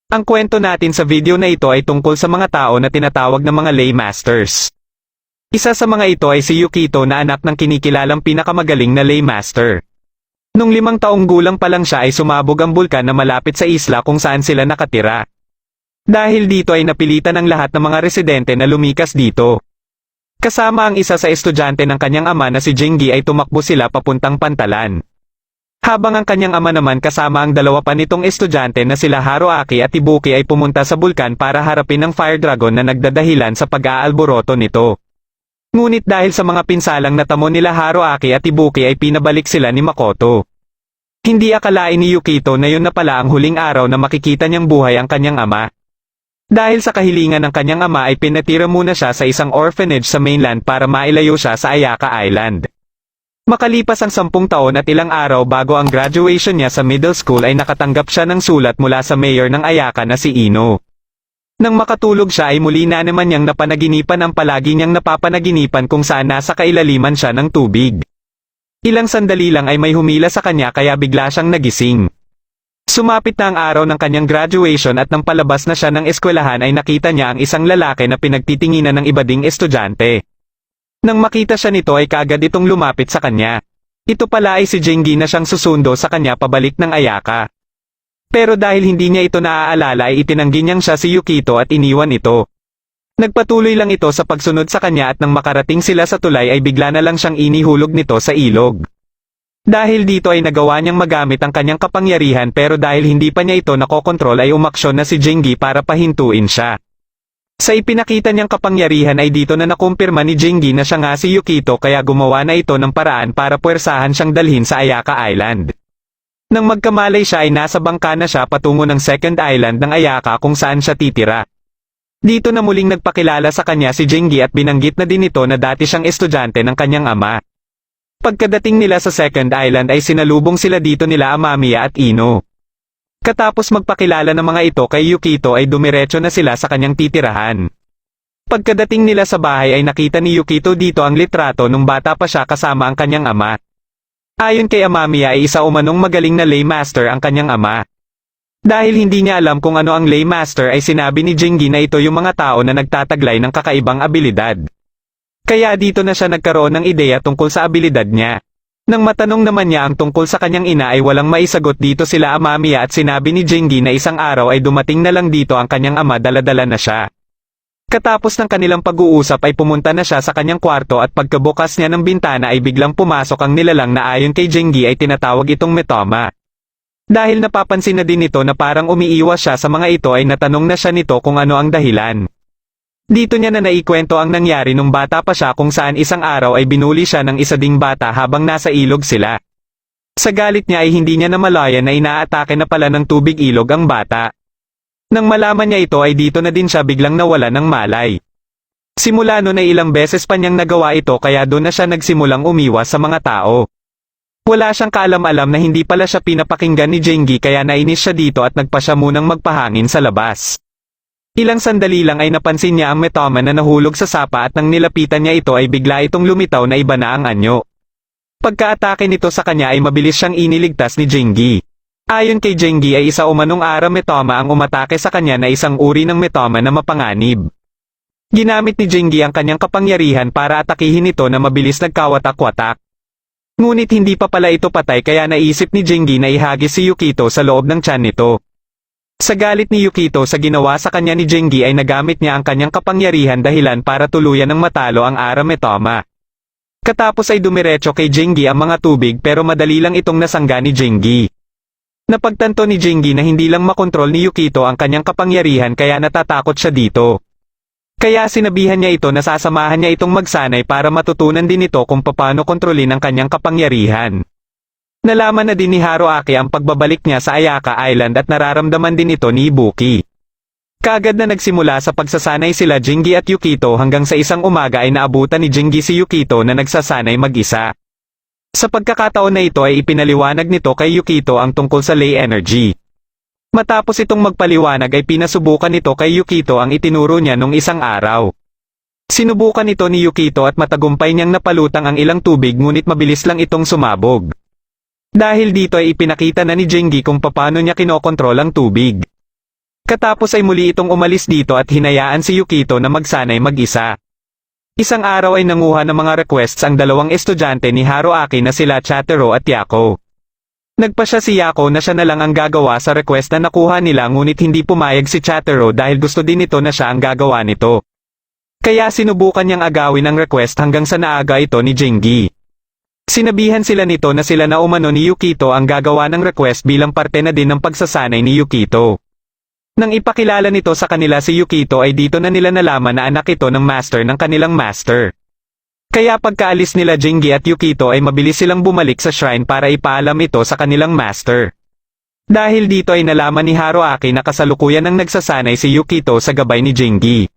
Ang kwento natin sa video na ito ay tungkol sa mga tao na tinatawag na mga lay masters. Isa sa mga ito ay si Yukito na anak ng kinikilalang pinakamagaling na lay master. Nung 5 taong gulang pa lang siya ay sumabog ang bulkan na malapit sa isla kung saan sila nakatira. Dahil dito ay napilitan ng lahat ng mga residente na lumikas dito. Kasama ang isa sa estudyante ng kanyang ama na si Jingi ay tumakbo sila papuntang pantalan. Habang ang kanyang ama naman kasama ang dalawa pa nitong estudyante na sila Haruaki at Ibuki ay pumunta sa bulkan para harapin ang fire dragon na nagdadahilan sa pag-aalboroto nito. Ngunit dahil sa mga pinsalang natamo nila Haruaki at Ibuki ay pinabalik sila ni Makoto. Hindi akalain ni Yukito na yun na pala ang huling araw na makikita niyang buhay ang kanyang ama. Dahil sa kahilingan ng kanyang ama ay pinatira muna siya sa isang orphanage sa mainland para mailayo siya sa Ayaka Island. Makalipas ang 10 taon at ilang araw bago ang graduation niya sa middle school ay nakatanggap siya ng sulat mula sa mayor ng Ayaka na si Ino. Nang makatulog siya ay muli na naman niyang napanaginipan ang palagi niyang napapanaginipan kung saan nasa kailaliman siya ng tubig. Ilang sandali lang ay may humila sa kanya kaya bigla siyang nagising. Sumapit na ang araw ng kanyang graduation at nang palabas na siya ng eskwelahan ay nakita niya ang isang lalaki na pinagtitinginan ng iba ding estudyante. Nang makita siya nito ay kaagad itong lumapit sa kanya. Ito pala ay si Jingi na siyang susundo sa kanya pabalik ng Ayaka. Pero dahil hindi niya ito naaalala ay itinanggi niyang siya si Yukito at iniwan ito. Nagpatuloy lang ito sa pagsunod sa kanya at nang makarating sila sa tulay ay bigla na lang siyang inihulog nito sa ilog. Dahil dito ay nagawa niyang magamit ang kanyang kapangyarihan pero dahil hindi pa niya ito nakokontrol ay umaksyon na si Jingi para pahintuin siya. Sa ipinakita niyang kapangyarihan ay dito na nakumpirma ni Jingi na siya nga si Yukito kaya gumawa na ito ng paraan para puwersahan siyang dalhin sa Ayaka Island. Nang magkamalay siya ay nasa bangka na siya patungo ng second island ng Ayaka kung saan siya titira. Dito na muling nagpakilala sa kanya si Jingi at binanggit na din ito na dati siyang estudyante ng kanyang ama. Pagkadating nila sa second island ay sinalubong sila dito nila Amamiya at Ino. Katapos magpakilala ng mga ito kay Yukito ay dumiretso na sila sa kanyang titirahan. Pagkadating nila sa bahay ay nakita ni Yukito dito ang litrato nung bata pa siya kasama ang kanyang ama. Ayon kay Amamiya ay isa umanong magaling na lay master ang kanyang ama. Dahil hindi niya alam kung ano ang lay master ay sinabi ni Jingi na ito yung mga tao na nagtataglay ng kakaibang abilidad. Kaya dito na siya nagkaroon ng ideya tungkol sa abilidad niya. Nang matanong naman niya ang tungkol sa kanyang ina ay walang maisagot dito sila Amamiya at sinabi ni Jingi na isang araw ay dumating na lang dito ang kanyang ama dala-dala na siya. Katapos ng kanilang pag-uusap ay pumunta na siya sa kanyang kwarto at pagkabukas niya ng bintana ay biglang pumasok ang nilalang na ayon kay Jingi ay tinatawag itong Metoma. Dahil napapansin na din ito na parang umiiwas siya sa mga ito ay natanong na siya nito kung ano ang dahilan. Dito niya na naikwento ang nangyari nung bata pa siya kung saan isang araw ay binuli siya ng isa ding bata habang nasa ilog sila. Sa galit niya ay hindi niya namalayan na inaatake na pala ng tubig ilog ang bata. Nang malaman niya ito ay dito na din siya biglang nawala ng malay. Simula noon ay ilang beses pa niyang nagawa ito kaya doon na siya nagsimulang umiwas sa mga tao. Wala siyang kaalam-alam na hindi pala siya pinapakinggan ni Jingi kaya nainis siya dito at nagpa siya munang magpahangin sa labas. Ilang sandali lang ay napansin niya ang Metoma na nahulog sa sapa at nang nilapitan niya ito ay bigla itong lumitaw na iba na ang anyo. Pagkaatake nito sa kanya ay mabilis siyang iniligtas ni Jingi. Ayon kay Jingi ay isa umanong ara Metoma ang umatake sa kanya na isang uri ng Metoma na mapanganib. Ginamit ni Jingi ang kanyang kapangyarihan para atakihin ito na mabilis nagkawatak-watak. Ngunit hindi pa pala ito patay kaya naisip ni Jingi na ihagis si Yukito sa loob ng tiyan nito. Sa galit ni Yukito sa ginawa sa kanya ni Jingi ay nagamit niya ang kanyang kapangyarihan dahilan para tuluyan ng matalo ang ara Metoma. Katapos ay dumiretso kay Jingi ang mga tubig pero madali lang itong nasangga ni Jingi. Napagtanto ni Jingi na hindi lang makontrol ni Yukito ang kanyang kapangyarihan kaya natatakot siya dito. Kaya sinabihan niya ito na sasamahan niya itong magsanay para matutunan din ito kung paano kontrolin ang kanyang kapangyarihan. Nalaman na din ni Haruaki ang pagbabalik niya sa Ayaka Island at nararamdaman din ito ni Ibuki. Kaagad na nagsimula sa pagsasanay sila Jingi at Yukito hanggang sa isang umaga ay naabutan ni Jingi si Yukito na nagsasanay mag-isa. Sa pagkakataon na ito ay ipinaliwanag nito kay Yukito ang tungkol sa lay energy. Matapos itong magpaliwanag ay pinasubukan nito kay Yukito ang itinuro niya nung isang araw. Sinubukan ito ni Yukito at matagumpay niyang napalutang ang ilang tubig ngunit mabilis lang itong sumabog. Dahil dito ay ipinakita na ni Jingi kung paano niya kinokontrol ang tubig. Katapos ay muli itong umalis dito at hinayaan si Yukito na magsanay mag-isa. Isang araw ay nanguha ng mga requests ang dalawang estudyante ni Haruaki na sila Chatero at Yako. Nagpasya si Yako na siya na lang ang gagawa sa request na nakuha nila ngunit hindi pumayag si Chatero dahil gusto din nito na siya ang gagawa nito. Kaya sinubukan niyang agawin ang request hanggang sa naaga ito ni Jingi. Sinabihan sila nito na sila na umano ni Yukito ang gagawa ng request bilang parte na din ng pagsasanay ni Yukito. Nang ipakilala nito sa kanila si Yukito ay dito na nila nalaman na anak ito ng master ng kanilang master. Kaya pagkaalis nila Jingi at Yukito ay mabilis silang bumalik sa shrine para ipaalam ito sa kanilang master. Dahil dito ay nalaman ni Haruaki na kasalukuyan ang nagsasanay si Yukito sa gabay ni Jingi.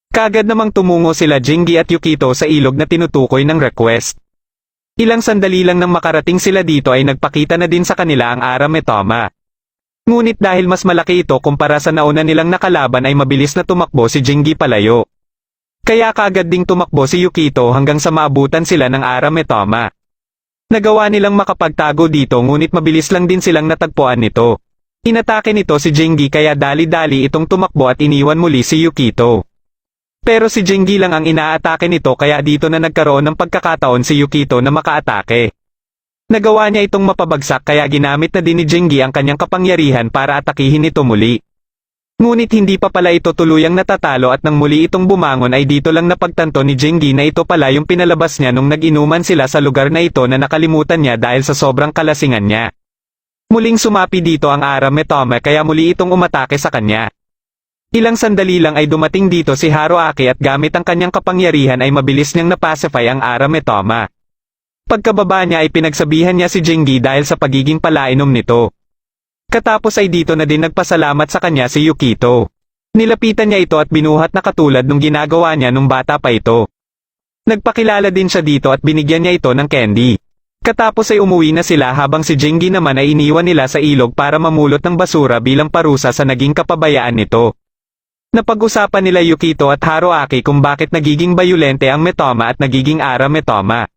Kaagad namang tumungo sila Jingi at Yukito sa ilog na tinutukoy ng request. Ilang sandali lang nang makarating sila dito ay nagpakita na din sa kanila ang Arame Toma. Ngunit dahil mas malaki ito kumpara sa nauna nilang nakalaban ay mabilis na tumakbo si Jingi palayo. Kaya kaagad ding tumakbo si Yukito hanggang sa maabutan sila ng Arame Toma. Nagawa nilang makapagtago dito ngunit mabilis lang din silang natagpuan nito. Inatake nito si Jingi kaya dali-dali itong tumakbo at iniwan muli si Yukito. Pero si Jingi lang ang inaatake nito kaya dito na nagkaroon ng pagkakataon si Yukito na makaatake. Nagawa niya itong mapabagsak kaya ginamit na din ni Jingi ang kanyang kapangyarihan para atakihin ito muli. Ngunit hindi pa pala ito tuluyang natatalo at nang muli itong bumangon ay dito lang napagtanto ni Jingi na ito pala yung pinalabas niya nung nag-inuman sila sa lugar na ito na nakalimutan niya dahil sa sobrang kalasingan niya. Muling sumapi dito ang Arame Toma kaya muli itong umatake sa kanya. Ilang sandali lang ay dumating dito si Haruaki at gamit ang kanyang kapangyarihan ay mabilis niyang napacify ang Arame Toma. Pagkababa niya ay pinagsabihan niya si Jingi dahil sa pagiging palainom nito. Katapos ay dito na din nagpasalamat sa kanya si Yukito. Nilapitan niya ito at binuhat na katulad nung ginagawa niya nung bata pa ito. Nagpakilala din siya dito at binigyan niya ito ng candy. Katapos ay umuwi na sila habang si Jingi naman ay iniwan nila sa ilog para mamulot ng basura bilang parusa sa naging kapabayaan nito. Napag-usapan nila Yukito at Haruaki kung bakit nagiging bayulente ang Metoma at nagiging Arame Toma.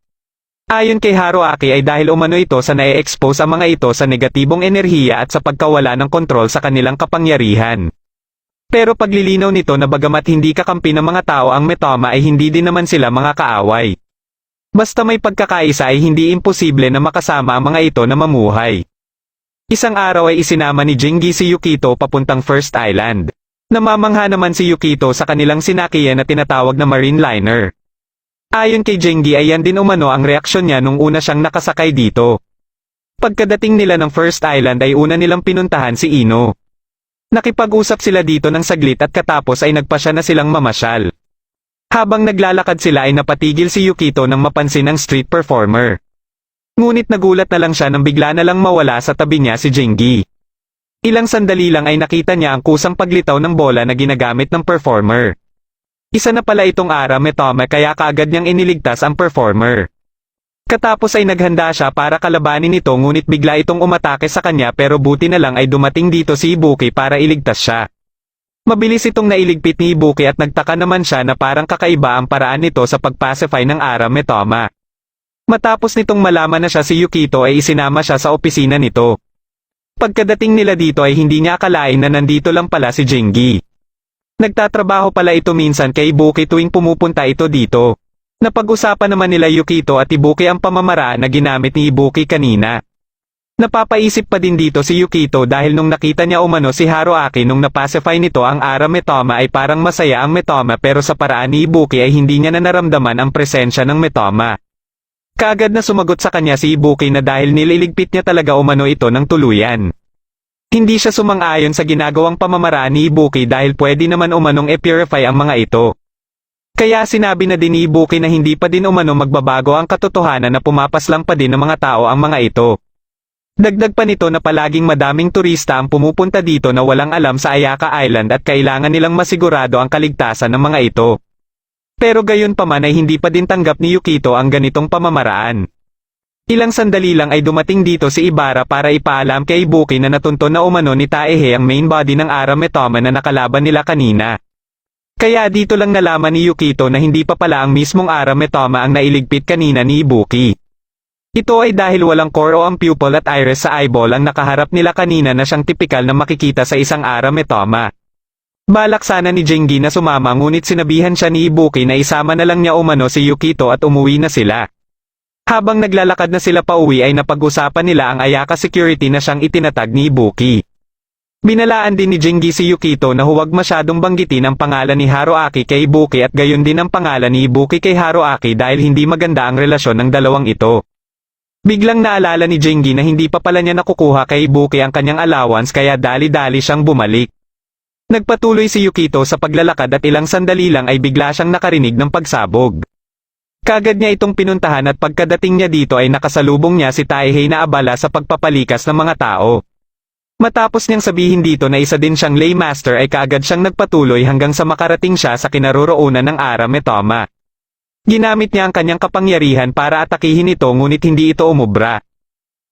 Ayon kay Haruaki ay dahil umano ito sa na-expose ang mga ito sa negatibong enerhiya at sa pagkawala ng kontrol sa kanilang kapangyarihan. Pero paglilinaw nito na bagamat hindi kakampi ng mga tao ang Metoma ay hindi din naman sila mga kaaway. Basta may pagkakaisa ay hindi imposible na makasama ang mga ito na mamuhay. Isang araw ay isinama ni Jingi si Yukito papuntang First Island. Namamangha naman si Yukito sa kanilang sinakyan na tinatawag na marine liner. Ayon kay Jingi ay yan din umano ang reaksyon niya nung una siyang nakasakay dito. Pagkadating nila ng First Island ay una nilang pinuntahan si Ino. Nakipag-usap sila dito ng saglit at katapos ay nagpasya na silang mamasyal. Habang naglalakad sila ay napatigil si Yukito nang mapansin ang street performer. Ngunit nagulat na lang siya nang bigla na lang mawala sa tabi niya si Jingi. Ilang sandali lang ay nakita niya ang kusang paglitaw ng bola na ginagamit ng performer. Isa na pala itong Arame Toma kaya kaagad niyang iniligtas ang performer. Katapos ay naghanda siya para kalabanin ito ngunit bigla itong umatake sa kanya pero buti na lang ay dumating dito si Ibuki para iligtas siya. Mabilis itong nailigpit ni Ibuki at nagtaka naman siya na parang kakaiba ang paraan nito sa pagpacify ng Arame Toma. Matapos nitong malaman na siya si Yukito ay isinama siya sa opisina nito. Pagkadating nila dito ay hindi niya akalain na nandito lang pala si Jingi. Nagtatrabaho pala ito minsan kay Ibuki tuwing pumupunta ito dito. Napag-usapan naman nila Yukito at Ibuki ang pamamaraan na ginamit ni Ibuki kanina. Napapaisip pa din dito si Yukito dahil nung nakita niya umano si Haruaki nung napacify nito ang Arame Toma ay parang masaya ang Metoma pero sa paraan ni Ibuki ay hindi niya na naramdaman ang presensya ng Metoma. Kaagad na sumagot sa kanya si Ibuki na dahil nililigpit niya talaga umano ito ng tuluyan. Hindi siya sumang-ayon sa ginagawang pamamaraan ni Ibuki dahil pwede naman umanong e-purify ang mga ito. Kaya sinabi na din ni Ibuki na hindi pa din umano magbabago ang katotohanan na pumapaslang pa din ng mga tao ang mga ito. Dagdag pa nito na palaging madaming turista ang pumupunta dito na walang alam sa Ayaka Island at kailangan nilang masigurado ang kaligtasan ng mga ito. Pero gayon pa man ay hindi pa din tanggap ni Yukito ang ganitong pamamaraan. Ilang sandali lang ay dumating dito si Ibara para ipaalam kay Ibuki na natunto na umano ni Taehe ang main body ng Arame Toma na nakalaban nila kanina. Kaya dito lang nalaman ni Yukito na hindi pa pala ang mismong Arame Toma ang nailigpit kanina ni Ibuki. Ito ay dahil walang core o ang pupil at iris sa eyeball ang nakaharap nila kanina na siyang tipikal na makikita sa isang arametoma. Balak sana ni Jingi na sumama ngunit sinabihan siya ni Ibuki na isama na lang niya umano si Yukito at umuwi na sila. Habang naglalakad na sila pauwi ay napag-usapan nila ang Ayaka security na siyang itinatag ni Ibuki. Binalaan din ni Jingi si Yukito na huwag masyadong banggitin ang pangalan ni Haruaki kay Ibuki at gayon din ang pangalan ni Ibuki kay Haruaki dahil hindi maganda ang relasyon ng dalawang ito. Biglang naalala ni Jingi na hindi pa pala niya nakukuha kay Ibuki ang kanyang allowance kaya dali-dali siyang bumalik. Nagpatuloy si Yukito sa paglalakad at ilang sandali lang ay bigla siyang nakarinig ng pagsabog. Kagad niya itong pinuntahan at pagkadating niya dito ay nakasalubong niya si Taihei na abala sa pagpapalikas ng mga tao. Matapos niyang sabihin dito na isa din siyang lay master ay kaagad siyang nagpatuloy hanggang sa makarating siya sa kinaroroonan ng Arametoma. Ginamit niya ang kanyang kapangyarihan para atakihin ito ngunit hindi ito umubra.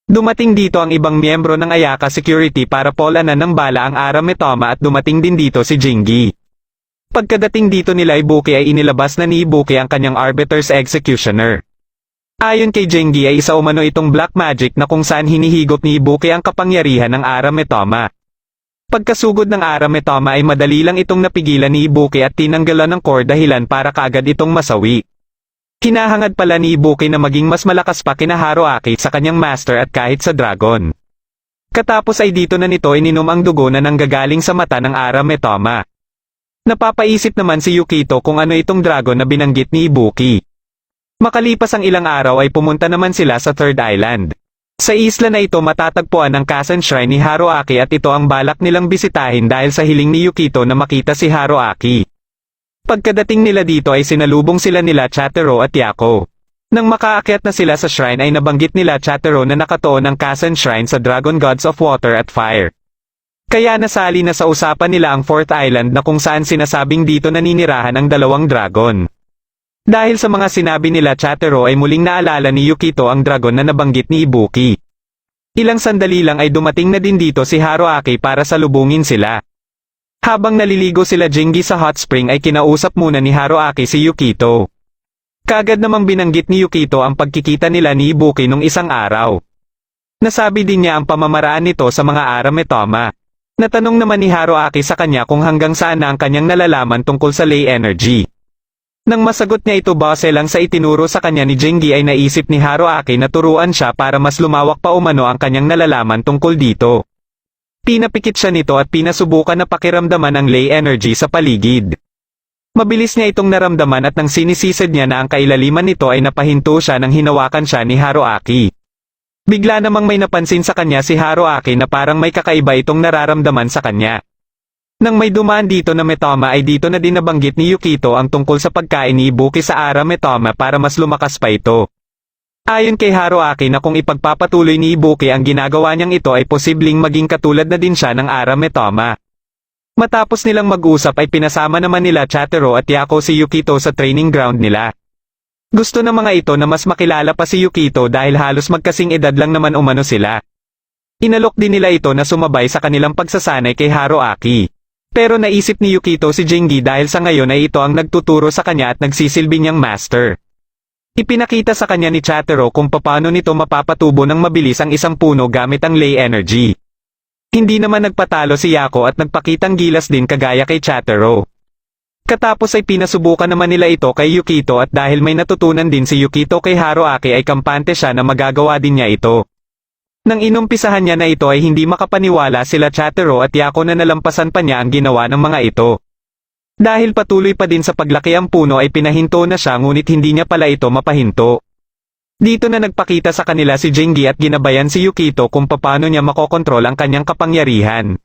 Dumating dito ang ibang miyembro ng Ayaka security para polanan ng bala ang Arametoma at dumating din dito si Jingi. Pagkadating dito nila Ibuki ay inilabas na ni Ibuki ang kanyang Arbiter's Executioner. Ayon kay Jingi ay isa umano itong black magic na kung saan hinihigop ni Ibuki ang kapangyarihan ng Arametoma. Pagkasugod ng Arametoma ay madali lang itong napigilan ni Ibuki at tinanggalan ng core dahilan para kaagad itong masawi. Hinahangad pala ni Ibuki na maging mas malakas pa kina Haruaki sa kanyang master at kahit sa dragon. Katapos ay dito na nito ininom ang dugo na nanggagaling sa mata ng Arametoma. Napapaisip naman si Yukito kung ano itong dragon na binanggit ni Ibuki. Makalipas ang ilang araw ay pumunta naman sila sa Third Island. Sa isla na ito matatagpuan ang Kasen Shrine ni Haruaki at ito ang balak nilang bisitahin dahil sa hiling ni Yukito na makita si Haruaki. Pagkadating nila dito ay sinalubong sila nila Chatero at Yako. Nang makaakyat na sila sa shrine ay nabanggit nila Chatero na nakatuon ang Kasen Shrine sa Dragon Gods of Water at Fire. Kaya nasali na sa usapan nila ang Fourth Island na kung saan sinasabing dito naninirahan ang dalawang dragon. Dahil sa mga sinabi nila Chatero ay muling naalala ni Yukito ang dragon na nabanggit ni Ibuki. Ilang sandali lang ay dumating na din dito si Haruaki para salubungin sila. Habang naliligo sila Jingi sa hot spring ay kinausap muna ni Haruaki si Yukito. Kagad namang binanggit ni Yukito ang pagkikita nila ni Ibuki nung isang araw. Nasabi din niya ang pamamaraan nito sa mga Arametoma. Natanong naman ni Haruaki sa kanya kung hanggang saan na ang kanyang nalalaman tungkol sa lay energy. Nang masagot niya ito base lang sa itinuro sa kanya ni Jingi ay naisip ni Haruaki na turuan siya para mas lumawak pa umano ang kanyang nalalaman tungkol dito. Pinapikit siya nito at pinasubukan na pakiramdaman ang lay energy sa paligid. Mabilis niya itong naramdaman at nang sinisisid niya na ang kailaliman nito ay napahinto siya nang hinawakan siya ni Haruaki. Bigla namang may napansin sa kanya si Haruaki na parang may kakaiba itong nararamdaman sa kanya. Nang may dumaan dito na Metoma ay dito na din nabanggit ni Yukito ang tungkol sa pagkain ni Ibuki sa Arametoma para mas lumakas pa ito. Ayon kay Haruaki na kung ipagpapatuloy ni Ibuki ang ginagawa niyang ito ay posibleng maging katulad na din siya ng Arametoma. Matapos nilang mag-usap ay pinasama naman nila Chatero at Yako si Yukito sa training ground nila. Gusto ng mga ito na mas makilala pa si Yukito dahil halos magkasing edad lang naman umano sila. Inalok din nila ito na sumabay sa kanilang pagsasanay kay Haruaki. Pero naisip ni Yukito si Jingi dahil sa ngayon ay ito ang nagtuturo sa kanya at nagsisilbi niyang master. Ipinakita sa kanya ni Chatero kung paano nito mapapatubo ng mabilis ang isang puno gamit ang lay energy. Hindi naman nagpatalo si Yako at nagpakitang gilas din kagaya kay Chatero. Katapos ay pinasubukan naman nila ito kay Yukito at dahil may natutunan din si Yukito kay Haruaki ay kampante siya na magagawa din niya ito. Nang inumpisahan niya na ito ay hindi makapaniwala sila Chatero at Yako na nalampasan pa niya ang ginawa ng mga ito. Dahil patuloy pa din sa paglaki ang puno ay pinahinto na siya ngunit hindi niya pala ito mapahinto. Dito na nagpakita sa kanila si Jingi at ginabayan si Yukito kung paano niya makokontrol ang kanyang kapangyarihan.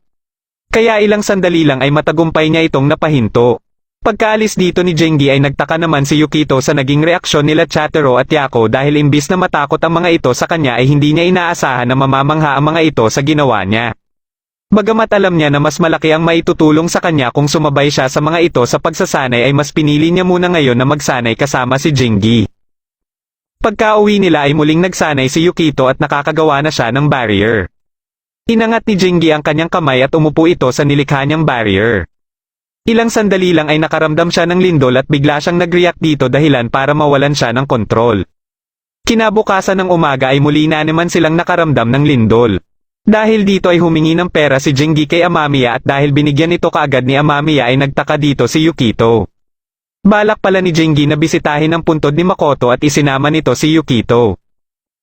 Kaya ilang sandali lang ay matagumpay niya itong napahinto. Pagkaalis dito ni Jingi ay nagtaka naman si Yukito sa naging reaksyon nila Chatero at Yako dahil imbis na matakot ang mga ito sa kanya ay hindi niya inaasahan na mamamangha ang mga ito sa ginawa niya. Bagamat alam niya na mas malaki ang maitutulong sa kanya kung sumabay siya sa mga ito sa pagsasanay ay mas pinili niya muna ngayon na magsanay kasama si Jingi. Pagka-uwi nila ay muling nagsanay si Yukito at nakakagawa na siya ng barrier. Inangat ni Jingi ang kanyang kamay at umupo ito sa nilikha niyang barrier. Ilang sandali lang ay nakaramdam siya ng lindol at bigla siyang nag-react dito dahilan para mawalan siya ng kontrol. Kinabukasan ng umaga ay muli na naman silang nakaramdam ng lindol. Dahil dito ay humingi ng pera si Jingi kay Amamiya at dahil binigyan ito kaagad ni Amamiya ay nagtaka dito si Yukito. Balak pala ni Jingi na bisitahin ang puntod ni Makoto at isinama nito si Yukito.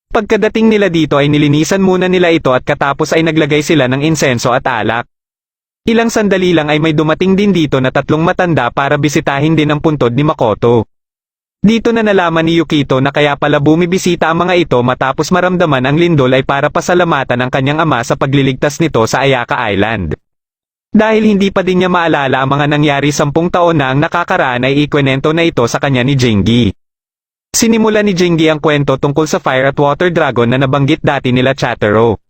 Pagkadating nila dito ay nilinisan muna nila ito at katapos ay naglagay sila ng insenso at alak. Ilang sandali lang ay may dumating din dito na tatlong matanda para bisitahin din ang puntod ni Makoto. Dito na nalaman ni Yukito na kaya pala bumibisita ang mga ito matapos maramdaman ang lindol ay para pasalamatan ang kanyang ama sa pagliligtas nito sa Ayaka Island. Dahil hindi pa din niya maalala ang mga nangyari 10 taon na ang nakakaraan ay ikwento na ito sa kanya ni Jingi. Sinimula ni Jingi ang kwento tungkol sa Fire at Water Dragon na nabanggit dati nila Chatero.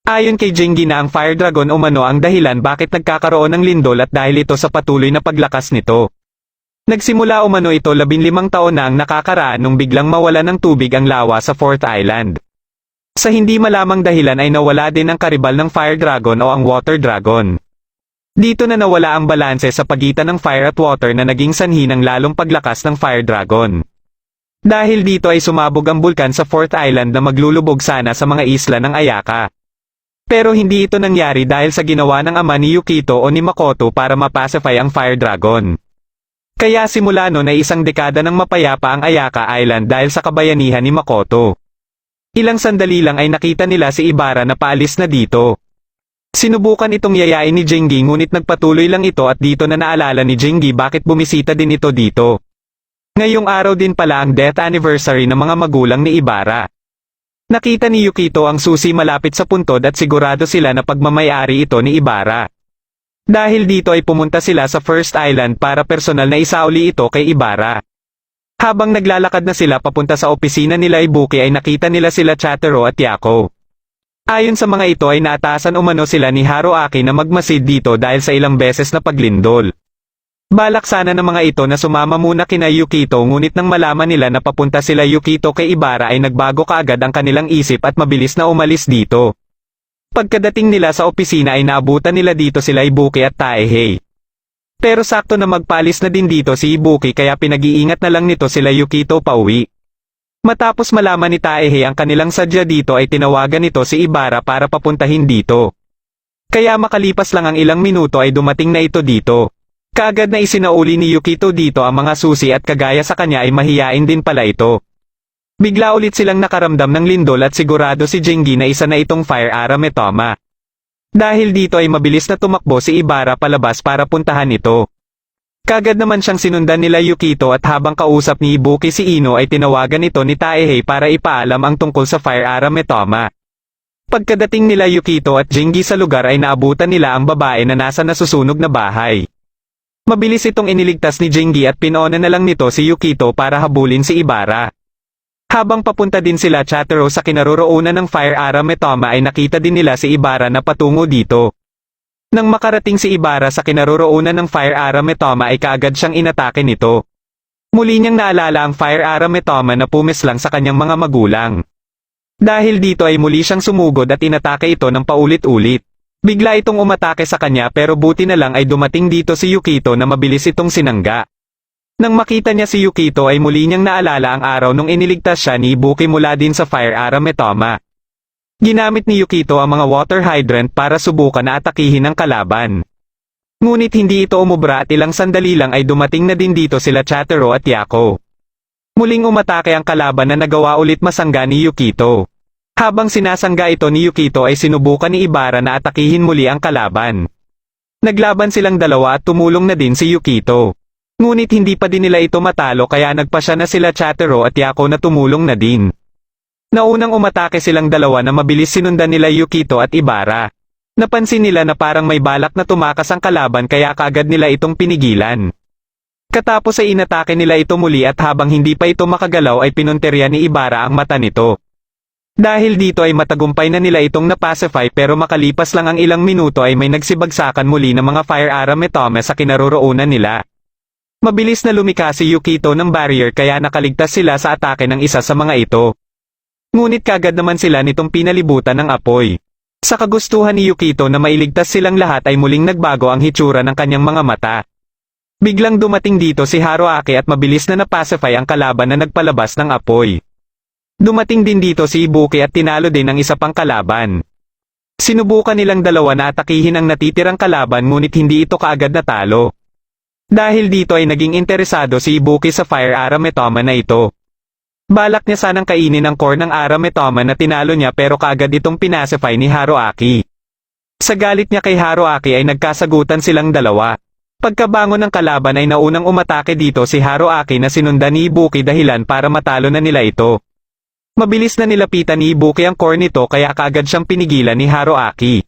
Ayon kay Jingi na ang Fire Dragon umano ang dahilan bakit nagkakaroon ng lindol at dahil ito sa patuloy na paglakas nito. Nagsimula umano ito 15 taon na ang nakakaraan nung biglang mawala ng tubig ang lawa sa 4th Island. Sa hindi malamang dahilan ay nawala din ang karibal ng Fire Dragon o ang Water Dragon. Dito na nawala ang balanse sa pagitan ng Fire at Water na naging sanhi ng lalong paglakas ng Fire Dragon. Dahil dito ay sumabog ang bulkan sa 4th Island na maglulubog sana sa mga isla ng Ayaka. Pero hindi ito nangyari dahil sa ginawa ng ama ni Yukito o ni Makoto para mapacify ang Fire Dragon. Kaya simula noon ay isang dekada ng mapayapa ang Ayaka Island dahil sa kabayanihan ni Makoto. Ilang sandali lang ay nakita nila si Ibara na paalis na dito. Sinubukan itong yayain ni Jingi ngunit nagpatuloy lang ito at dito na naalala ni Jingi bakit bumisita din ito dito. Ngayong araw din pala ang death anniversary ng mga magulang ni Ibara. Nakita ni Yukito ang susi malapit sa puntod at sigurado sila na pagmamayari ito ni Ibara. Dahil dito ay pumunta sila sa First Island para personal na isauli ito kay Ibara. Habang naglalakad na sila papunta sa opisina nila Ibuki ay nakita nila sila Chatero at Yako. Ayon sa mga ito ay naatasan umano sila ni Haruaki na magmasid dito dahil sa ilang beses na paglindol. Balak sana ng mga ito na sumama muna kina Yukito ngunit nang malaman nila na papunta sila Yukito kay Ibara ay nagbago kaagad ang kanilang isip at mabilis na umalis dito. Pagkadating nila sa opisina ay naabutan nila dito sila Ibuki at Taehei. Pero sakto na magpalis na din dito si Ibuki kaya pinag-iingat na lang nito sila Yukito pauwi. Matapos malaman ni Taehei ang kanilang sadya dito ay tinawagan nito si Ibara para papuntahin dito. Kaya makalipas lang ang ilang minuto ay dumating na ito dito. Kaagad na isinauli ni Yukito dito ang mga susi at kagaya sa kanya ay mahiyain din pala ito. Bigla ulit silang nakaramdam ng lindol at sigurado si Jingi na isa na itong Fire Arametoma. Dahil dito ay mabilis na tumakbo si Ibara palabas para puntahan ito. Kaagad naman siyang sinundan nila Yukito at habang kausap ni Ibuki si Ino ay tinawagan ito ni Taehei para ipaalam ang tungkol sa Fire Arametoma. Pagkadating nila Yukito at Jingi sa lugar ay naabutan nila ang babae na nasa nasusunog na bahay. Mabilis itong iniligtas ni Jingi at pinona na lang nito si Yukito para habulin si Ibara. Habang papunta din sila Chatero sa kinaroroonan ng Fire Arametoma ay nakita din nila si Ibara na patungo dito. Nang makarating si Ibara sa kinaroroonan ng Fire Arametoma ay kaagad siyang inatake nito. Muli niyang naalala ang Fire Arametoma na pumislang sa kanyang mga magulang. Dahil dito ay muli siyang sumugod at inatake ito ng paulit-ulit. Bigla itong umatake sa kanya pero buti na lang ay dumating dito si Yukito na mabilis itong sinangga. Nang makita niya si Yukito ay muli niyang naalala ang araw nung iniligtas siya ni Ibuki mula din sa Fire Arametoma. Ginamit ni Yukito ang mga water hydrant para subukan na atakihin ang kalaban. Ngunit hindi ito umubra at ilang sandali lang ay dumating na din dito sila Chatero at Yako. Muling umatake ang kalaban na nagawa ulit masangga ni Yukito. Habang sinasangga ito ni Yukito ay sinubukan ni Ibara na atakihin muli ang kalaban. Naglaban silang dalawa at tumulong na din si Yukito. Ngunit hindi pa din nila ito matalo kaya nagpasya na sila Chatero at Yako na tumulong na din. Naunang umatake silang dalawa na mabilis sinundan nila Yukito at Ibara. Napansin nila na parang may balak na tumakas ang kalaban kaya kaagad nila itong pinigilan. Katapos ay inatake nila ito muli at habang hindi pa ito makagalaw ay pinunterya ni Ibara ang mata nito. Dahil dito ay matagumpay na nila itong napacify pero makalipas lang ang ilang minuto ay may nagsibagsakan muli ng mga Fire Arametoma sa kinaroroonan nila. Mabilis na lumika si Yukito ng barrier kaya nakaligtas sila sa atake ng isa sa mga ito. Ngunit kagad naman sila nitong pinalibutan ng apoy. Sa kagustuhan ni Yukito na mailigtas silang lahat ay muling nagbago ang hitsura ng kanyang mga mata. Biglang dumating dito si Haruaki at mabilis na napacify ang kalaban na nagpalabas ng apoy. Dumating din dito si Ibuki at tinalo din ang isa pang kalaban. Sinubukan nilang dalawa na atakihin ang natitirang kalaban ngunit hindi ito kaagad natalo. Dahil dito ay naging interesado si Ibuki sa Fire Arametoma na ito. Balak niya sanang kainin ang core ng Arametoma na tinalo niya pero kaagad itong pinacify ni Haruaki. Sa galit niya kay Haruaki ay nagkasagutan silang dalawa. Pagkabangon ng kalaban ay naunang umatake dito si Haruaki na sinundan ni Ibuki dahilan para matalo na nila ito. Mabilis na nilapitan ni Ibuki ang core nito kaya kaagad siyang pinigilan ni Haruaki.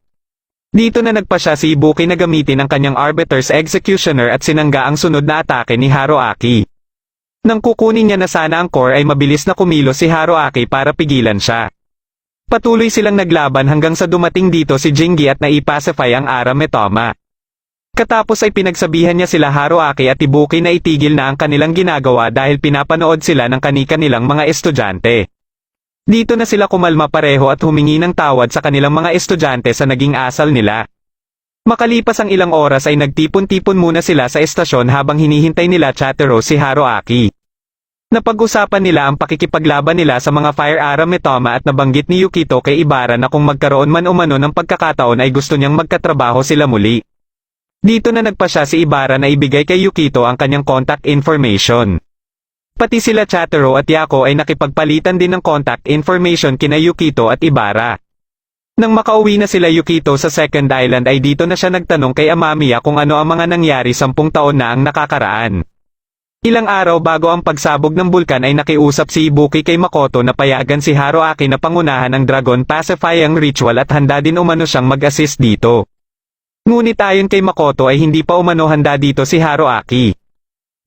Dito na nagpa siya si Ibuki na gamitin ang kanyang Arbiter's Executioner at sinangga ang sunod na atake ni Haruaki. Nang kukunin niya na sana ang core ay mabilis na kumilos si Haruaki para pigilan siya. Patuloy silang naglaban hanggang sa dumating dito si Jingi at naipacify ang Arametoma. Katapos ay pinagsabihan niya sila Haruaki at Ibuki na itigil na ang kanilang ginagawa dahil pinapanood sila ng kani-kanilang mga estudyante. Dito na sila kumalma pareho at humingi ng tawad sa kanilang mga estudyante sa naging asal nila. Makalipas ang ilang oras ay nagtipon-tipon muna sila sa estasyon habang hinihintay nila Chatero si Haruaki. Napag-usapan nila ang pakikipaglaban nila sa mga Fire Arametoma at nabanggit ni Yukito kay Ibara na kung magkaroon man umano ng pagkakataon ay gusto niyang magkatrabaho sila muli. Dito na nagpa siya si Ibara na ibigay kay Yukito ang kanyang contact information. Pati sila Chatero at Yako ay nakipagpalitan din ng contact information kina Yukito at Ibara. Nang makauwi na sila Yukito sa second island ay dito na siya nagtanong kay Amamiya kung ano ang mga nangyari 10 taon na ang nakakaraan. Ilang araw bago ang pagsabog ng bulkan ay nakiusap si Ibuki kay Makoto na payagan si Haruaki na pangunahan ang Dragon Pacifying Ritual at handa din umano siyang mag-assist dito. Ngunit ayon kay Makoto ay hindi pa umano handa dito si Haruaki.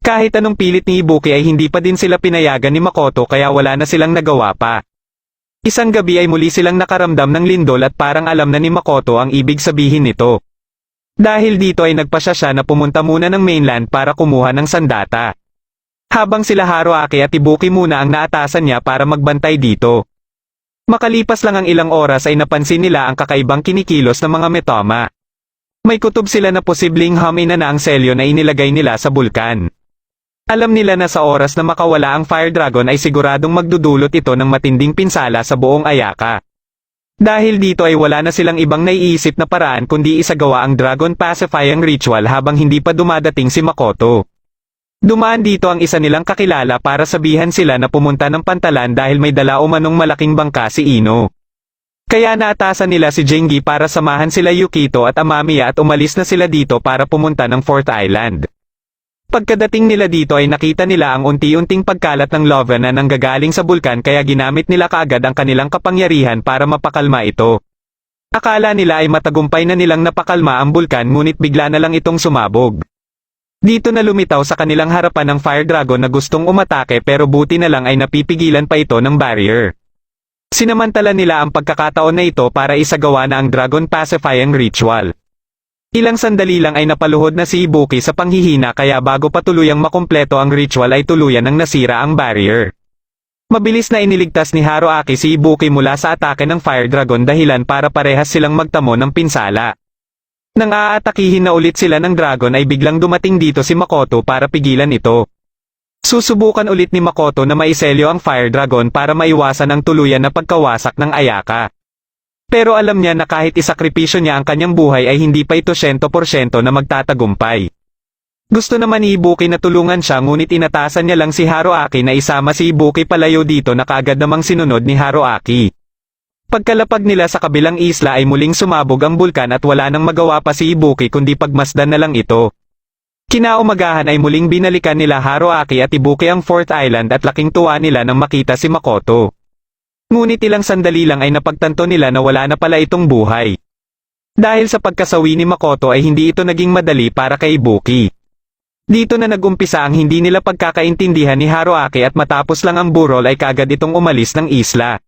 Kahit anong pilit ni Ibuki ay hindi pa din sila pinayagan ni Makoto kaya wala na silang nagawa pa. Isang gabi ay muli silang nakaramdam ng lindol at parang alam na ni Makoto ang ibig sabihin nito. Dahil dito ay nagpasya siya na pumunta muna ng mainland para kumuha ng sandata. Habang sila Haruaki at Ibuki muna ang naatasan niya para magbantay dito. Makalipas lang ang ilang oras ay napansin nila ang kakaibang kinikilos ng mga metoma. May kutob sila na posibleng hamina na ang selyo na inilagay nila sa bulkan. Alam nila na sa oras na makawala ang Fire Dragon ay siguradong magdudulot ito ng matinding pinsala sa buong Ayaka. Dahil dito ay wala na silang ibang naiisip na paraan kundi isagawa ang Dragon Pacifying Ritual habang hindi pa dumadating si Makoto. Dumaan dito ang isa nilang kakilala para sabihan sila na pumunta ng pantalan dahil may dala umanong malaking bangka si Ino. Kaya naatasan nila si Jingi para samahan sila Yukito at Amamiya at umalis na sila dito para pumunta ng Fourth Island. Pagkadating nila dito ay nakita nila ang unti-unting pagkalat ng lava na nanggagaling sa bulkan kaya ginamit nila kaagad ang kanilang kapangyarihan para mapakalma ito. Akala nila ay matagumpay na nilang napakalma ang bulkan ngunit bigla na lang itong sumabog. Dito na lumitaw sa kanilang harapan ng Fire Dragon na gustong umatake pero buti na lang ay napipigilan pa ito ng barrier. Sinamantala nila ang pagkakataon na ito para isagawa na ang Dragon Pacifying Ritual. Ilang sandali lang ay napaluhod na si Ibuki sa panghihina kaya bago pa tuluyang makumpleto ang ritual ay tuluyan ng nasira ang barrier. Mabilis na iniligtas ni Haruaki si Ibuki mula sa atake ng Fire Dragon dahilan para parehas silang magtamo ng pinsala. Nang aatakihin na ulit sila ng dragon ay biglang dumating dito si Makoto para pigilan ito. Susubukan ulit ni Makoto na maiselyo ang Fire Dragon para maiwasan ang tuluyan na pagkawasak ng Ayaka. Pero alam niya na kahit isakripisyo niya ang kanyang buhay ay hindi pa ito 100% na magtatagumpay. Gusto naman ni Ibuki na tulungan siya ngunit inatasan niya lang si Haruaki na isama si Ibuki palayo dito na kaagad namang sinunod ni Haruaki. Pagkalapag nila sa kabilang isla ay muling sumabog ang bulkan at wala nang magawa pa si Ibuki kundi pagmasdan na lang ito. Kinaumagahan ay muling binalikan nila Haruaki at Ibuki ang Fourth Island at laking tuwa nila nang makita si Makoto. Ngunit ilang sandali lang ay napagtanto nila na wala na pala itong buhay. Dahil sa pagkasawi ni Makoto ay hindi ito naging madali para kay Ibuki. Dito na nagumpisa ang hindi nila pagkakaintindihan ni Haruaki at matapos lang ang burol ay kaagad itong umalis ng isla.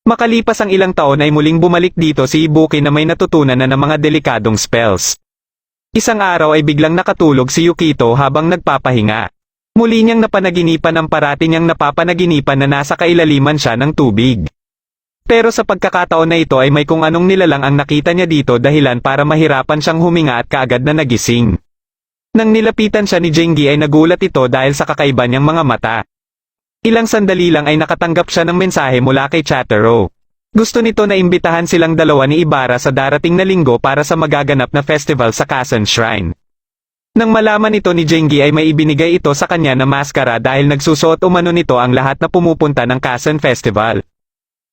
Makalipas ang ilang taon ay muling bumalik dito si Ibuki na may natutunan na ng mga delikadong spells. Isang araw ay biglang nakatulog si Yukito habang nagpapahinga. Muli niyang napanaginipan ang parati niyang napapanaginipan na nasa kailaliman siya ng tubig. Pero sa pagkakataon na ito ay may kung anong nilalang ang nakita niya dito dahilan para mahirapan siyang huminga at kaagad na nagising. Nang nilapitan siya ni Jingi ay nagulat ito dahil sa kakaiba niyang mga mata. Ilang sandali lang ay nakatanggap siya ng mensahe mula kay Chatero. Gusto nito na imbitahan silang dalawa ni Ibarra sa darating na linggo para sa magaganap na festival sa Kasan Shrine. Nang malaman ito ni Jengi ay may ibinigay ito sa kanya na maskara dahil nagsusuot umano nito ang lahat na pumupunta ng Kasan Festival.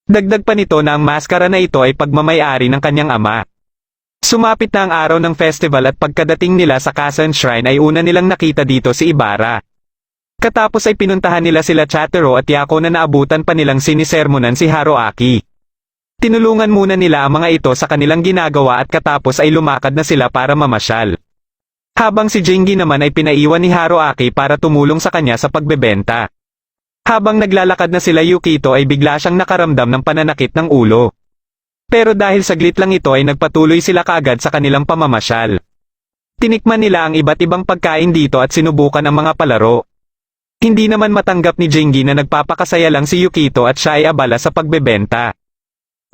Dagdag pa nito na ang maskara na ito ay pagmamayari ng kanyang ama. Sumapit na ang araw ng festival at pagkadating nila sa Kasan Shrine ay una nilang nakita dito si Ibarra. Katapos ay pinuntahan nila sila Chatero at Yako na naabutan pa nilang sinisermonan si Haruaki. Tinulungan muna nila ang mga ito sa kanilang ginagawa at katapos ay lumakad na sila para mamasyal. Habang si Jengi naman ay pinaiwan ni Haruaki para tumulong sa kanya sa pagbebenta. Habang naglalakad na sila Yukito ay bigla siyang nakaramdam ng pananakit ng ulo. Pero dahil saglit lang ito ay nagpatuloy sila kaagad sa kanilang pamamasyal. Tinikman nila ang iba't ibang pagkain dito at sinubukan ang mga palaro. Hindi naman matanggap ni Jengi na nagpapakasaya lang si Yukito at siya ay abala sa pagbebenta.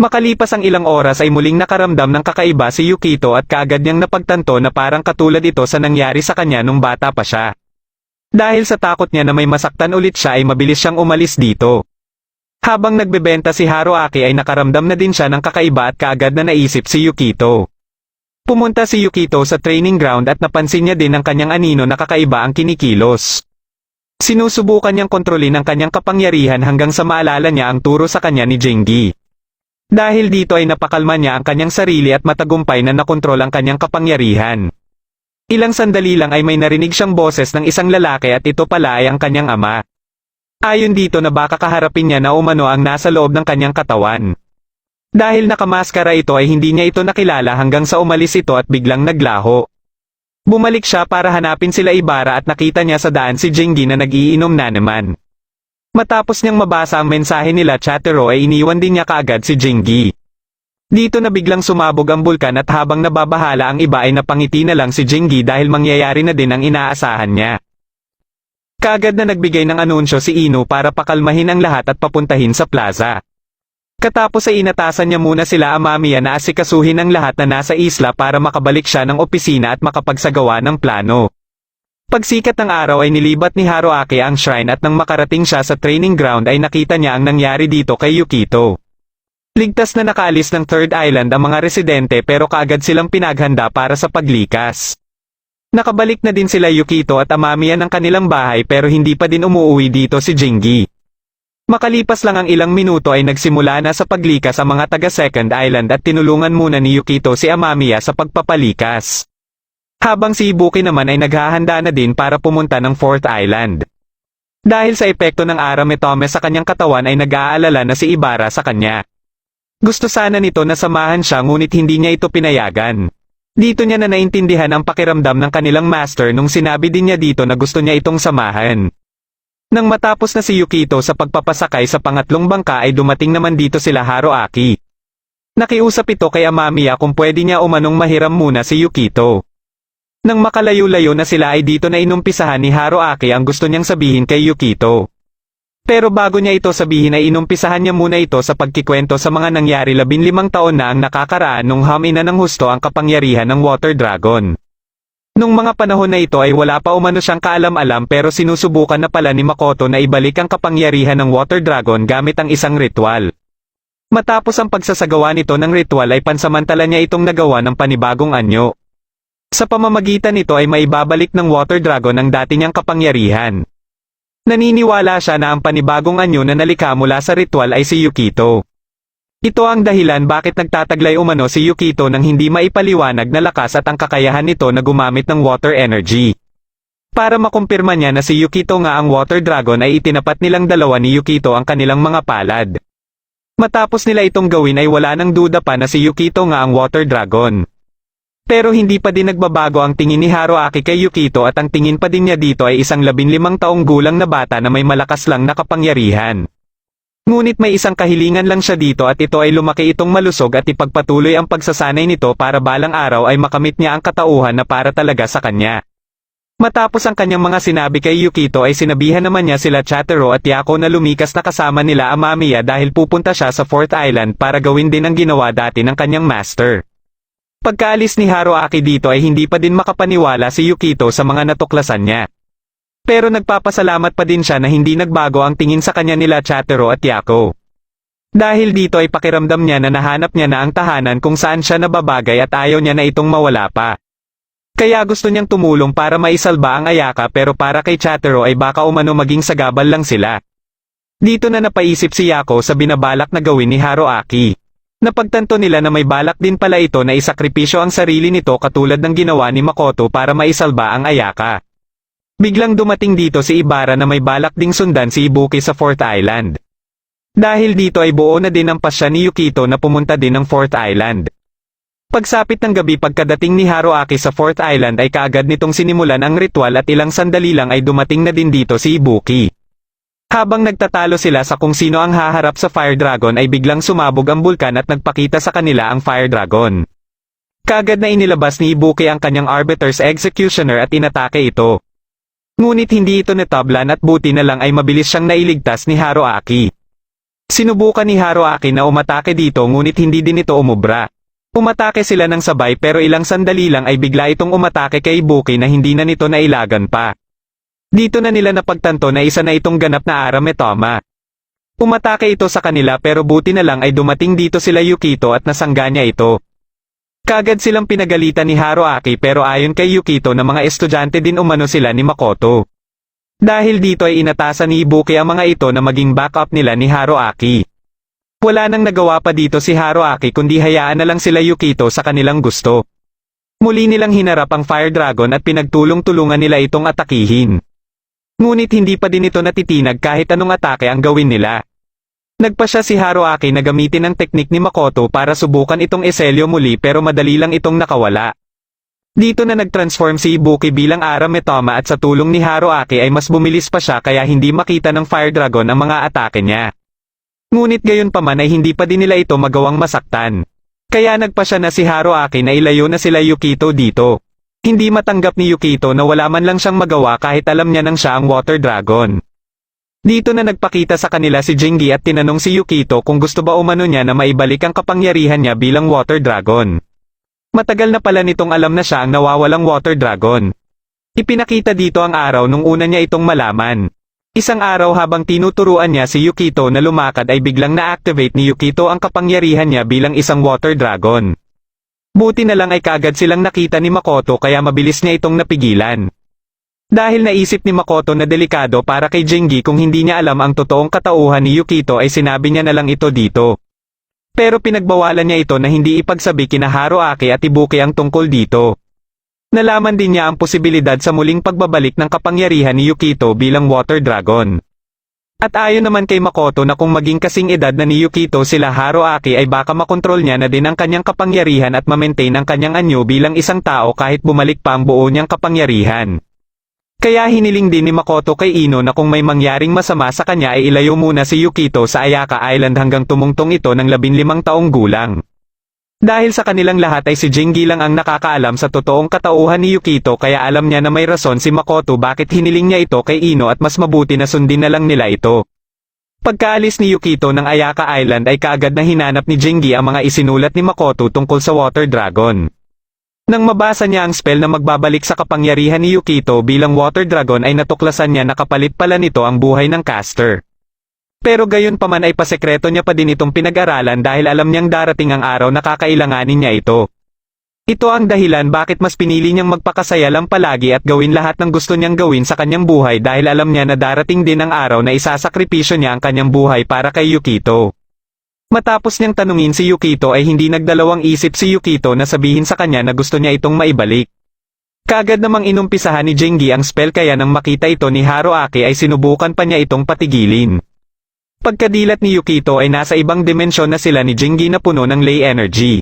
Makalipas ang ilang oras ay muling nakaramdam ng kakaiba si Yukito at kaagad niyang napagtanto na parang katulad ito sa nangyari sa kanya nung bata pa siya. Dahil sa takot niya na may masaktan ulit siya ay mabilis siyang umalis dito. Habang nagbebenta si Haruaki ay nakaramdam na din siya ng kakaiba at kaagad na naisip si Yukito. Pumunta si Yukito sa training ground at napansin niya din ang kanyang anino na kakaiba ang kinikilos. Sinusubukan niyang kontrolin ang kanyang kapangyarihan hanggang sa maalala niya ang turo sa kanya ni Jengi. Dahil dito ay napakalma niya ang kanyang sarili at matagumpay na nakontrol ang kanyang kapangyarihan. Ilang sandali lang ay may narinig siyang boses ng isang lalaki at ito pala ay ang kanyang ama. Ayon dito na baka kaharapin niya na umano ang nasa loob ng kanyang katawan. Dahil nakamaskara ito ay hindi niya ito nakilala hanggang sa umalis ito at biglang naglaho. Bumalik siya para hanapin sila Ibarra at nakita niya sa daan si Jengi na nag-iinom na naman. Matapos niyang mabasa ang mensahe nila Chatero ay iniwan din niya kaagad si Jengi. Dito na biglang sumabog ang bulkan at habang nababahala ang iba ay napangiti na lang si Jengi dahil mangyayari na din ang inaasahan niya. Kaagad na nagbigay ng anunsyo si Ino para pakalmahin ang lahat at papuntahin sa plaza. Katapos ay inatasan niya muna sila Amamiya na asikasuhin ang lahat na nasa isla para makabalik siya ng opisina at makapagsagawa ng plano. Pagsikat ng araw ay nilibat ni Haruaki ang shrine at nang makarating siya sa training ground ay nakita niya ang nangyari dito kay Yukito. Ligtas na nakaalis ng Third Island ang mga residente pero kaagad silang pinaghanda para sa paglikas. Nakabalik na din sila Yukito at Amamiya ng kanilang bahay pero hindi pa din umuwi dito si Jengi. Makalipas lang ang ilang minuto ay nagsimula na sa paglikas ang mga taga Second Island at tinulungan muna ni Yukito si Amamiya sa pagpapalikas. Habang si Ibuki naman ay naghahanda na din para pumunta ng Fourth Island. Dahil sa epekto ng Arametome sa kanyang katawan ay nag-aalala na si Ibarra sa kanya. Gusto sana nito na samahan siya ngunit hindi niya ito pinayagan. Dito niya na naintindihan ang pakiramdam ng kanilang master nung sinabi din niya dito na gusto niya itong samahan. Nang matapos na si Yukito sa pagpapasakay sa pangatlong bangka ay dumating naman dito sila Haruaki. Nakiusap ito kay Amamiya kung pwede niya umanong mahiram muna si Yukito. Nang makalayo-layo na sila ay dito na inumpisahan ni Haruaki ang gusto niyang sabihin kay Yukito. Pero bago niya ito sabihin ay inumpisahan niya muna ito sa pagkikwento sa mga nangyari 15 taon na ang nakakaraan nung hamina ng husto ang kapangyarihan ng Water Dragon. Nung mga panahon na ito ay wala pa umano siyang kaalam-alam pero sinusubukan na pala ni Makoto na ibalik ang kapangyarihan ng Water Dragon gamit ang isang ritual. Matapos ang pagsasagawa nito ng ritual ay pansamantala niya itong nagawa ng panibagong anyo. Sa pamamagitan nito ay maibabalik ng Water Dragon ang dati niyang kapangyarihan. Naniniwala siya na ang panibagong anyo na nalikha mula sa ritual ay si Yukito. Ito ang dahilan bakit nagtataglay umano si Yukito ng hindi maipaliwanag na lakas at ang kakayahan nito na gumamit ng water energy. Para makumpirma niya na si Yukito nga ang Water Dragon ay itinapat nilang dalawa ni Yukito ang kanilang mga palad. Matapos nila itong gawin ay wala nang duda pa na si Yukito nga ang Water Dragon. Pero hindi pa din nagbabago ang tingin ni Haruaki kay Yukito at ang tingin pa din niya dito ay isang 15 taong gulang na bata na may malakas lang na kapangyarihan. Ngunit may isang kahilingan lang siya dito at ito ay lumaki itong malusog at ipagpatuloy ang pagsasanay nito para balang araw ay makamit niya ang katauhan na para talaga sa kanya. Matapos ang kanyang mga sinabi kay Yukito ay sinabihan naman niya sila Chatero at Yako na lumikas na kasama nila Amamiya dahil pupunta siya sa Fourth Island para gawin din ang ginawa dati ng kanyang master. Pagkaalis ni Haruaki dito ay hindi pa din makapaniwala si Yukito sa mga natuklasan niya. Pero nagpapasalamat pa din siya na hindi nagbago ang tingin sa kanya nila Chatero at Yako. Dahil dito ay pakiramdam niya na nahanap niya na ang tahanan kung saan siya nababagay at ayaw niya na itong mawala pa. Kaya gusto niyang tumulong para maisalba ang Ayaka pero para kay Chatero ay baka umano maging sagabal lang sila. Dito na napaisip si Yako sa binabalak na gawin ni Haruaki. Napagtanto nila na may balak din pala ito na isakripisyo ang sarili nito katulad ng ginawa ni Makoto para maisalba ang Ayaka. Biglang dumating dito si Ibara na may balak ding sundan si Ibuki sa 4th Island. Dahil dito ay buo na din ang pasya ni Yukito na pumunta din ng 4th Island. Pagsapit ng gabi pagkadating ni Haruaki sa 4th Island ay kaagad nitong sinimulan ang ritual at ilang sandali lang ay dumating na din dito si Ibuki. Habang nagtatalo sila sa kung sino ang haharap sa Fire Dragon ay biglang sumabog ang bulkan at nagpakita sa kanila ang Fire Dragon. Kaagad na inilabas ni Ibuki ang kanyang Arbiter's Executioner at inatake ito. Ngunit hindi ito natablan at buti na lang ay mabilis siyang nailigtas ni Haruaki. Sinubukan ni Haruaki na umatake dito ngunit hindi din ito umubra. Umatake sila ng sabay pero ilang sandali lang ay bigla itong umatake kay Ibuki na hindi na nito nailagan pa. Dito na nila napagtanto na isa na itong ganap na Arametoma. Umatake ito sa kanila pero buti na lang ay dumating dito sila Yukito at nasangga niya ito. Kagad silang pinagalitan ni Haruaki pero ayon kay Yukito na mga estudyante din umano sila ni Makoto. Dahil dito ay inatasan ni Ibuki ang mga ito na maging backup nila ni Haruaki. Wala nang nagawa pa dito si Haruaki kundi hayaan na lang sila Yukito sa kanilang gusto. Muli nilang hinarap ang Fire Dragon at pinagtulong-tulungan nila itong atakihin. Ngunit hindi pa din ito natitinag kahit anong atake ang gawin nila. Nagpasya si Haruaki na gamitin ang teknik ni Makoto para subukan itong Eselyo muli pero madali lang itong nakawala. Dito na nag-transform si Ibuki bilang Arametoma at sa tulong ni Haruaki ay mas bumilis pa siya kaya hindi makita ng Fire Dragon ang mga atake niya. Ngunit gayon pa man ay hindi pa din nila ito magawang masaktan. Kaya nagpasya na si Haruaki na ilayo na sila Yukito dito. Hindi matanggap ni Yukito na wala man lang siyang magawa kahit alam niya nang siya ang Water Dragon. Dito na nagpakita sa kanila si Jingi at tinanong si Yukito kung gusto ba umano niya na maibalik ang kapangyarihan niya bilang Water Dragon. Matagal na pala nitong alam na siya ang nawawalang Water Dragon. Ipinakita dito ang araw nung una niya itong malaman. Isang araw habang tinuturuan niya si Yukito na lumakad ay biglang na-activate ni Yukito ang kapangyarihan niya bilang isang Water Dragon. Buti na lang ay kaagad silang nakita ni Makoto kaya mabilis niya itong napigilan. Dahil naisip ni Makoto na delikado para kay Jingi kung hindi niya alam ang totoong katauhan ni Yukito ay sinabi niya na lang ito dito. Pero pinagbawalan niya ito na hindi ipagsabi kina Haruaki at Ibuki ang tungkol dito. Nalaman din niya ang posibilidad sa muling pagbabalik ng kapangyarihan ni Yukito bilang Water Dragon. At ayon naman kay Makoto na kung maging kasing edad na ni Yukito sila Haruaki ay baka makontrol niya na din ang kanyang kapangyarihan at ma-maintain ang kanyang anyo bilang isang tao kahit bumalik pa ang buo niyang kapangyarihan. Kaya hiniling din ni Makoto kay Ino na kung may mangyaring masama sa kanya ay ilayo muna si Yukito sa Ayaka Island hanggang tumungtong ito ng 15 taong gulang. Dahil sa kanilang lahat ay si Jingi lang ang nakakaalam sa totoong katauhan ni Yukito kaya alam niya na may rason si Makoto bakit hiniling niya ito kay Ino at mas mabuti na sundin na lang nila ito. Pagkaalis ni Yukito ng Ayaka Island ay kaagad na hinanap ni Jingi ang mga isinulat ni Makoto tungkol sa Water Dragon. Nang mabasa niya ang spell na magbabalik sa kapangyarihan ni Yukito bilang Water Dragon ay natuklasan niya na kapalit pala nito ang buhay ng caster. Pero gayon pa man ay pasekreto niya pa din itong pinag-aralan dahil alam niyang darating ang araw na kakailanganin niya ito. Ito ang dahilan bakit mas pinili niyang magpakasaya lang palagi at gawin lahat ng gusto niyang gawin sa kanyang buhay dahil alam niya na darating din ang araw na isasakripisyo niya ang kanyang buhay para kay Yukito. Matapos niyang tanungin si Yukito ay hindi nagdalawang isip si Yukito na sabihin sa kanya na gusto niya itong maibalik. Kaagad namang inumpisahan ni Jingi ang spell kaya nang makita ito ni Haruaki ay sinubukan pa niya itong patigilin. Pagkadilat ni Yukito ay nasa ibang dimensyon na sila ni Jingi na puno ng ley energy.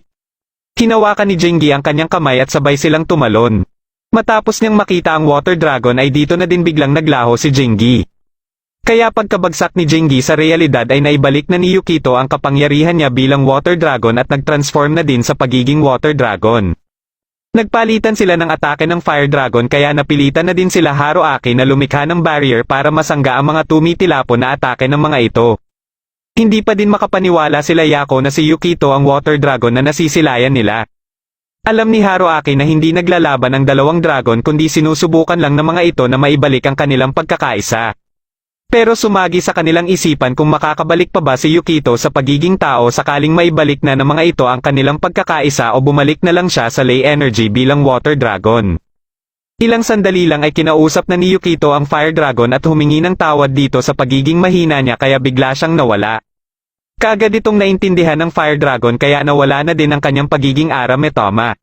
Hinawakan ni Jingi ang kanyang kamay at sabay silang tumalon. Matapos niyang makita ang Water Dragon ay dito na din biglang naglaho si Jingi. Kaya pagkabagsak ni Jingi sa realidad ay naibalik na ni Yukito ang kapangyarihan niya bilang Water Dragon at nag-transform na din sa pagiging Water Dragon. Nagpalitan sila ng atake ng Fire Dragon kaya napilitan na din sila Haruaki na lumikha ng barrier para masangga ang mga tumitilapon na atake ng mga ito. Hindi pa din makapaniwala sila Yako na si Yukito ang Water Dragon na nasisilayan nila. Alam ni Haruaki na hindi naglalaban ang dalawang dragon kundi sinusubukan lang ng mga ito na maibalik ang kanilang pagkakaisa. Pero sumagi sa kanilang isipan kung makakabalik pa ba si Yukito sa pagiging tao sakaling maibalik na ng mga ito ang kanilang pagkakaisa o bumalik na lang siya sa Lei Energy bilang Water Dragon. Ilang sandali lang ay kinausap na ni Yukito ang Fire Dragon at humingi ng tawad dito sa pagiging mahina niya kaya bigla siyang nawala. Kaagad itong naintindihan ng Fire Dragon kaya nawala na din ang kanyang pagiging Ara Metoma.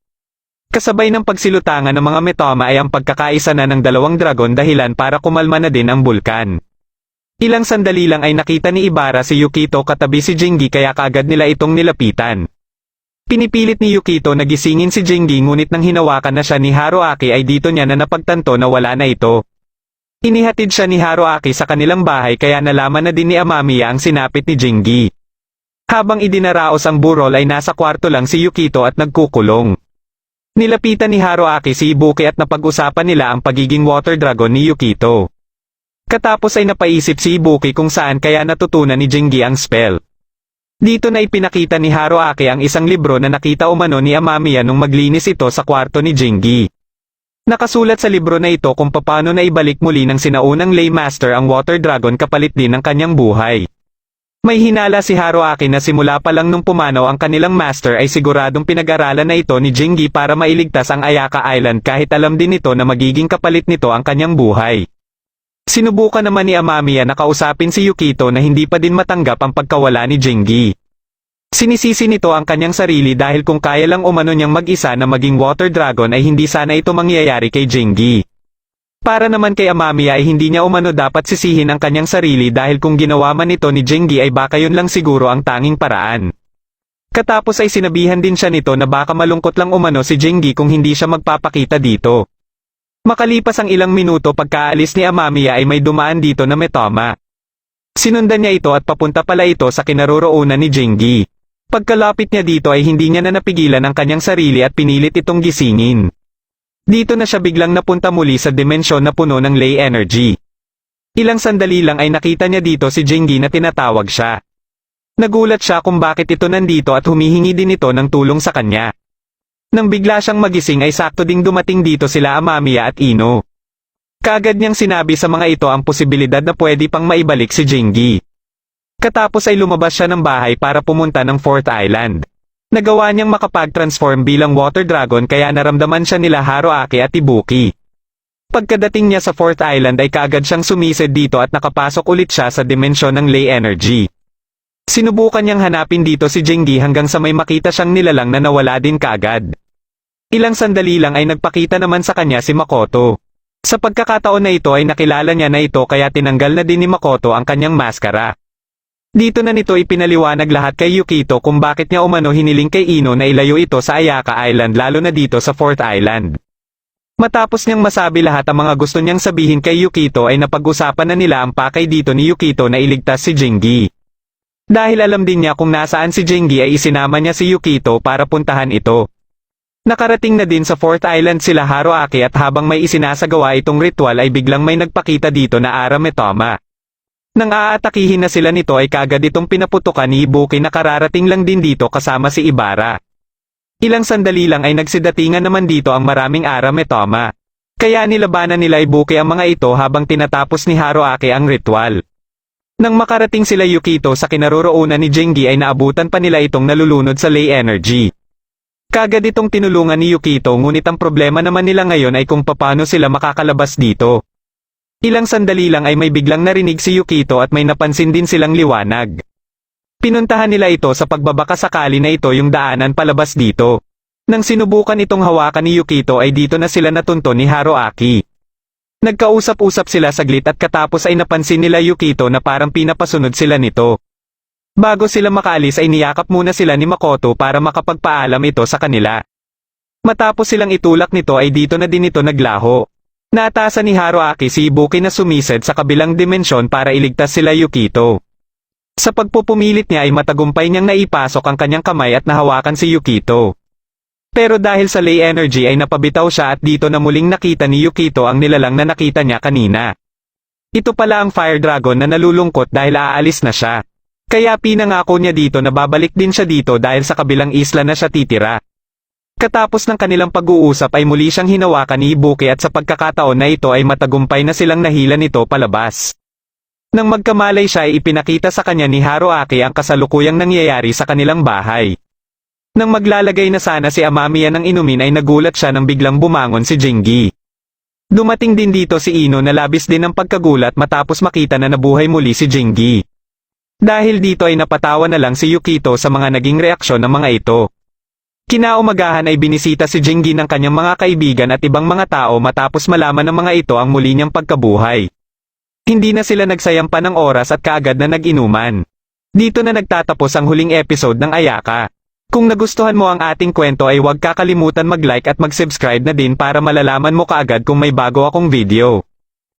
Kasabay ng pagsilutangan ng mga Metoma ay ang pagkakaisa na ng dalawang dragon dahilan para kumalma na din ang bulkan. Ilang sandali lang ay nakita ni Ibara si Yukito katabi si Jingi kaya kaagad nila itong nilapitan. Pinipilit ni Yukito na gisingin si Jingi ngunit nang hinawakan na siya ni Haruaki ay dito niya na napagtanto na wala na ito. Inihatid siya ni Haruaki sa kanilang bahay kaya nalaman na din ni Amamiya ang sinapit ni Jingi. Habang idinaraos ang burol ay nasa kwarto lang si Yukito at nagkukulong. Nilapitan ni Haruaki si Ibuki at napag-usapan nila ang pagiging water dragon ni Yukito. Katapos ay napaisip si Ibuki kung saan kaya natutunan ni Jingi ang spell. Dito na ipinakita ni Haruaki ang isang libro na nakita umano ni Amamiya nung maglinis ito sa kwarto ni Jingi. Nakasulat sa libro na ito kung paano na ibalik muli ng sinaunang Lay Master ang Water Dragon kapalit din ng kanyang buhay. May hinala si Haruaki na simula pa lang nung pumanaw ang kanilang master ay siguradong pinag-aralan na ito ni Jingi para mailigtas ang Ayaka Island kahit alam din ito na magiging kapalit nito ang kanyang buhay. Sinubukan naman ni Amamiya na kausapin si Yukito na hindi pa din matanggap ang pagkawala ni Jingi. Sinisisi nito ang kanyang sarili dahil kung kaya lang umano niyang mag-isa na maging Water Dragon ay hindi sana ito mangyayari kay Jingi. Para naman kay Amamiya ay hindi niya umano dapat sisihin ang kanyang sarili dahil kung ginawa man ito ni Jingi ay baka yun lang siguro ang tanging paraan. Katapos ay sinabihan din siya nito na baka malungkot lang umano si Jingi kung hindi siya magpapakita dito. Makalipas ang ilang minuto pagkaalis ni Amamiya ay may dumaan dito na Metoma. Sinundan niya ito at papunta pala ito sa kinaroroonan ni Jingi. Pagkalapit niya dito ay hindi niya na napigilan ang kanyang sarili at pinilit itong gisingin. Dito na siya biglang napunta muli sa dimensyon na puno ng Lay Energy. Ilang sandali lang ay nakita niya dito si Jingi na tinatawag siya. Nagulat siya kung bakit ito nandito at humihingi din ito ng tulong sa kanya. Nang bigla siyang magising ay sakto ding dumating dito sila Amamiya at Ino. Kaagad niyang sinabi sa mga ito ang posibilidad na pwede pang maibalik si Jingi. Katapos ay lumabas siya ng bahay para pumunta ng Fourth Island. Nagawa niyang makapag-transform bilang Water Dragon kaya naramdaman siya nila Haruaki at Ibuki. Pagkadating niya sa Fourth Island ay kaagad siyang sumisid dito at nakapasok ulit siya sa dimensyon ng Lay Energy. Sinubukan niyang hanapin dito si Jingi hanggang sa may makita siyang nilalang na nawala din kaagad. Ilang sandali lang ay nagpakita naman sa kanya si Makoto. Sa pagkakataon na ito ay nakilala niya na ito kaya tinanggal na din ni Makoto ang kanyang maskara. Dito na nito ipinaliwanag lahat kay Yukito kung bakit niya umano hiniling kay Ino na ilayo ito sa Ayaka Island lalo na dito sa Fourth Island. Matapos niyang masabi lahat ang mga gusto niyang sabihin kay Yukito ay napag-usapan na nila ang pakay dito ni Yukito na iligtas si Jingi. Dahil alam din niya kung nasaan si Jingi ay isinama niya si Yukito para puntahan ito. Nakarating na din sa Fourth Island sila Haruaki at habang may isinasagawa itong ritual ay biglang may nagpakita dito na Ara Metoma. Nang aatakihin na sila nito ay kaagad itong pinaputukan ni Ibuki na kararating lang din dito kasama si Ibara. Ilang sandali lang ay nagsidatingan naman dito ang maraming Ara Metoma. Kaya nilabanan nila Ibuki ang mga ito habang tinatapos ni Haruaki ang ritual. Nang makarating sila Yukito sa kinaroroonan ni Jingi ay naabutan pa nila itong nalulunod sa Lay Energy. Kaagad itong tinulungan ni Yukito ngunit ang problema naman nila ngayon ay kung paano sila makakalabas dito. Ilang sandali lang ay may biglang narinig si Yukito at may napansin din silang liwanag. Pinuntahan nila ito sa pagbabaka sakali na ito yung daanan palabas dito. Nang sinubukan itong hawakan ni Yukito ay dito na sila natunto ni Haruaki. Nagkausap-usap sila saglit at katapos ay napansin nila Yukito na parang pinapasunod sila nito. Bago sila makaalis ay niyakap muna sila ni Makoto para makapagpaalam ito sa kanila. Matapos silang itulak nito ay dito na din ito naglaho. Naatasan ni Haruaki si Ibuki na sumised sa kabilang dimensyon para iligtas sila Yukito. Sa pagpupumilit niya ay matagumpay niyang naipasok ang kanyang kamay at nahawakan si Yukito. Pero dahil sa Lay Energy ay napabitaw siya at dito na muling nakita ni Yukito ang nilalang na nakita niya kanina. Ito pala ang Fire Dragon na nalulungkot dahil aalis na siya. Kaya pinangako niya dito na babalik din siya dito dahil sa kabilang isla na siya titira. Katapos ng kanilang pag-uusap ay muli siyang hinawakan ni Ibuki at sa pagkakataon na ito ay matagumpay na silang nahila nito palabas. Nang magkamalay siya ay ipinakita sa kanya ni Haruaki ang kasalukuyang nangyayari sa kanilang bahay. Nang maglalagay na sana si Amamiya ng inumin ay nagulat siya nang biglang bumangon si Jingi. Dumating din dito si Ino na labis din ng pagkagulat matapos makita na nabuhay muli si Jingi. Dahil dito ay napatawa na lang si Yukito sa mga naging reaksyon ng mga ito. Kinaumagahan ay binisita si Jingi ng kanyang mga kaibigan at ibang mga tao matapos malaman ng mga ito ang muli niyang pagkabuhay. Hindi na sila nagsayang pa ng oras at kaagad na nag-inuman. Dito na nagtatapos ang huling episode ng Ayaka. Kung nagustuhan mo ang ating kwento ay huwag kakalimutan mag-like at mag-subscribe na din para malalaman mo kaagad kung may bago akong video.